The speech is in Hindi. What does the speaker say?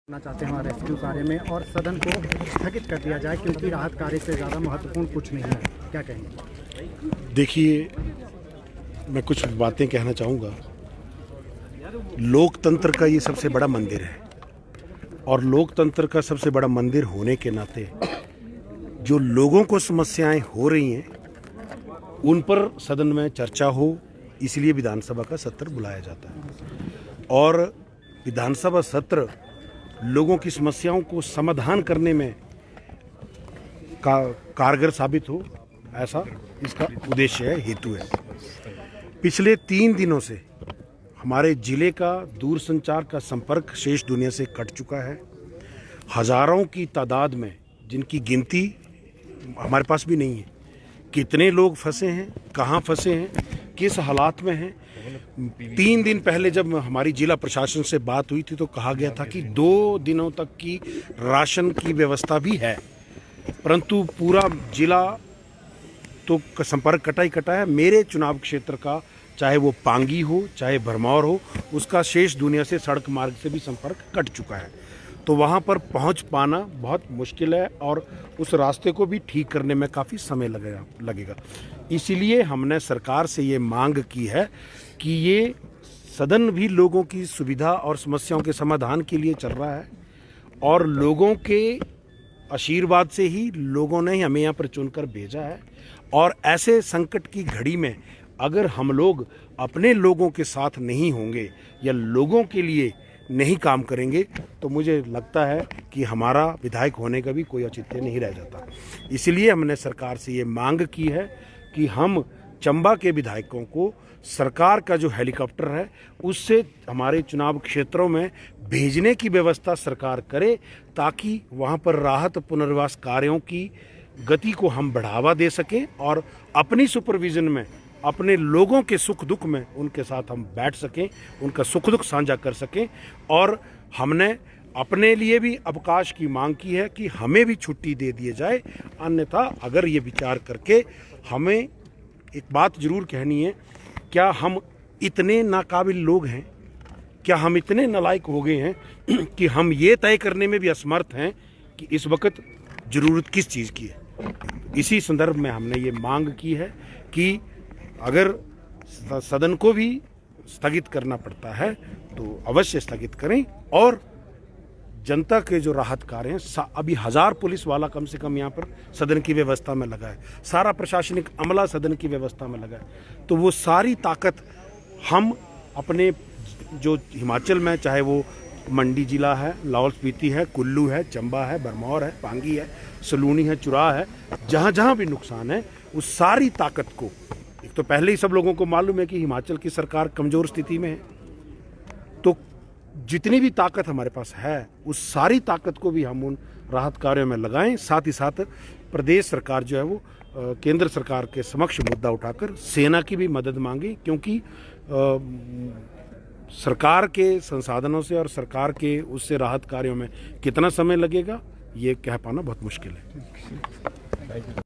करना चाहते हैं रेस्क्यू कार्य में और सदन को स्थगित कर दिया जाए क्योंकि राहत कार्य से ज़्यादा महत्वपूर्ण कुछ नहीं है, क्या कहेंगे? देखिए, मैं कुछ बातें कहना चाहूँगा। लोकतंत्र का ये सबसे बड़ा मंदिर है और लोकतंत्र का सबसे बड़ा मंदिर होने के नाते जो लोगों को समस्याएं हो रही हैं उन पर सदन में चर्चा हो, इसलिए विधानसभा का सत्र बुलाया जाता है। और विधानसभा सत्र लोगों की समस्याओं को समाधान करने में कारगर साबित हो, ऐसा इसका उद्देश्य है, हेतु है। पिछले 3 दिनों से हमारे जिले का दूरसंचार का संपर्क शेष दुनिया से कट चुका है। हजारों की तादाद में, जिनकी गिनती हमारे पास भी नहीं है, कितने लोग फंसे हैं, कहाँ फंसे हैं, किस हालात में हैं। 3 दिन पहले जब हमारी जिला प्रशासन से बात हुई थी तो कहा गया था कि 2 दिनों तक की राशन की व्यवस्था भी है, परंतु पूरा जिला तो संपर्क कटा ही कटा है। मेरे चुनाव क्षेत्र का, चाहे वो पांगी हो चाहे भरमौर हो, उसका शेष दुनिया से सड़क मार्ग से भी संपर्क कट चुका है। तो वहाँ पर पहुँच पाना बहुत मुश्किल है और उस रास्ते को भी ठीक करने में काफ़ी समय लगेगा। इसीलिए हमने सरकार से ये मांग की है कि ये सदन भी लोगों की सुविधा और समस्याओं के समाधान के लिए चल रहा है और लोगों के आशीर्वाद से ही लोगों ने हमें यहाँ पर चुनकर भेजा है। और ऐसे संकट की घड़ी में अगर हम लोग अपने लोगों के साथ नहीं होंगे या लोगों के लिए नहीं काम करेंगे तो मुझे लगता है कि हमारा विधायक होने का भी कोई औचित्य नहीं रह जाता। इसलिए हमने सरकार से ये मांग की है कि हम चंबा के विधायकों को सरकार का जो हेलीकॉप्टर है उससे हमारे चुनाव क्षेत्रों में भेजने की व्यवस्था सरकार करे, ताकि वहाँ पर राहत पुनर्वास कार्यों की गति को हम बढ़ावा दे सकें और अपनी सुपरविजन में अपने लोगों के सुख दुख में उनके साथ हम बैठ सकें, उनका सुख दुख साझा कर सकें। और हमने अपने लिए भी अवकाश की मांग की है कि हमें भी छुट्टी दे दी जाए। अन्यथा अगर ये विचार करके हमें एक बात जरूर कहनी है, क्या हम इतने नाकाबिल लोग हैं, क्या हम इतने नालायक हो गए हैं कि हम ये तय करने में भी असमर्थ हैं कि इस वक्त ज़रूरत किस चीज़ की है। इसी संदर्भ में हमने ये मांग की है कि अगर सदन को भी स्थगित करना पड़ता है तो अवश्य स्थगित करें और जनता के जो राहत कार्य हैं, अभी 1000 पुलिस वाला कम से कम यहाँ पर सदन की व्यवस्था में लगा है, सारा प्रशासनिक अमला सदन की व्यवस्था में लगा है। तो वो सारी ताकत हम अपने जो हिमाचल में, चाहे वो मंडी जिला है, लाहौल स्पीति है, कुल्लू है, चंबा है, भरमौर है, पांगी है, सलूनी है, चुराह है, जहाँ जहाँ भी नुकसान है उस सारी ताकत को, एक तो पहले ही सब लोगों को मालूम है कि हिमाचल की सरकार कमज़ोर स्थिति में है, तो जितनी भी ताकत हमारे पास है उस सारी ताकत को भी हम उन राहत कार्यों में लगाएं। साथ ही साथ प्रदेश सरकार जो है वो केंद्र सरकार के समक्ष मुद्दा उठाकर सेना की भी मदद मांगे, क्योंकि सरकार के संसाधनों से और सरकार के उससे राहत कार्यों में कितना समय लगेगा ये कह पाना बहुत मुश्किल है।